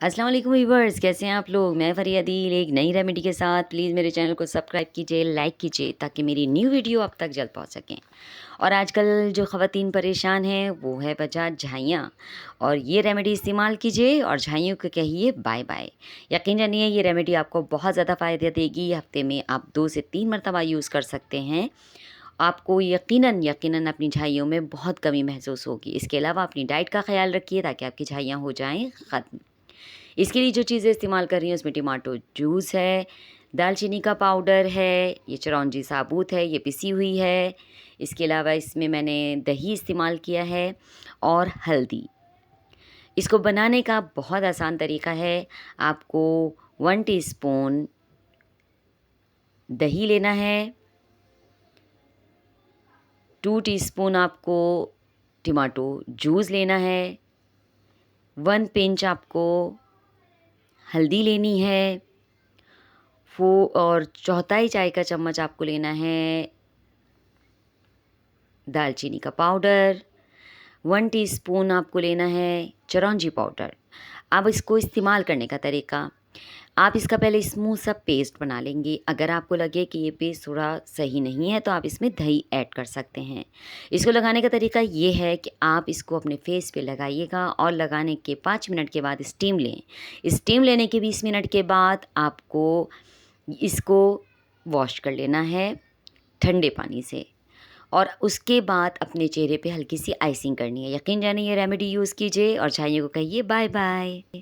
अस्सलाम वालेकुम व्यूअर्स, कैसे हैं आप लोग। मैं फ़रिया अदील एक नई रेमेडी के साथ। प्लीज़ मेरे चैनल को सब्सक्राइब कीजिए, लाइक कीजिए ताकि मेरी न्यू वीडियो आप तक जल्द पहुंच सकें। और आजकल जो ख़वातीन परेशान हैं वो है वजह झाइयाँ। और ये रेमेडी इस्तेमाल कीजिए और झाइयों को कहिए बाय बाय। यकीन जानिए ये रेमेडी आपको बहुत ज़्यादा फ़ायदा देगी। हफ्ते में आप 2 से 3 मरतबा यूज़ कर सकते हैं। आपको यकीनन यकीनन अपनी झाइयों में बहुत कमी महसूस होगी। इसके अलावा अपनी डाइट का ख़्याल रखिए ताकि आपकी झाइयाँ हो जाएँ ख़त्म। इसके लिए जो चीज़ें इस्तेमाल कर रही हूँ उसमें टमाटो जूस है, दालचीनी का पाउडर है, ये चिरौंजी साबुत है, ये पिसी हुई है। इसके अलावा इसमें मैंने दही इस्तेमाल किया है और हल्दी। इसको बनाने का बहुत आसान तरीका है। आपको 1 टीस्पून दही लेना है, 2 टीस्पून आपको टमाटो जूस लेना है, 1 पिंच आपको हल्दी लेनी है, और चौथाई चाय का चम्मच आपको लेना है दालचीनी का पाउडर, 1 टीस्पून आपको लेना है चिरौंजी पाउडर। अब इसको इस्तेमाल करने का तरीका, आप इसका पहले स्मूथ सा पेस्ट बना लेंगे। अगर आपको लगे कि ये पेस्ट थोड़ा सही नहीं है तो आप इसमें दही ऐड कर सकते हैं। इसको लगाने का तरीका ये है कि आप इसको अपने फेस पे लगाइएगा और लगाने के 5 मिनट के बाद स्टीम लें। स्टीम लेने के 20 मिनट के बाद आपको इसको वॉश कर लेना है ठंडे पानी से। और उसके बाद अपने चेहरे पे हल्की सी आइसिंग करनी है। यकीन जानिए ये रेमेडी यूज़ कीजिए और झाइयों को कहिए बाय बाय।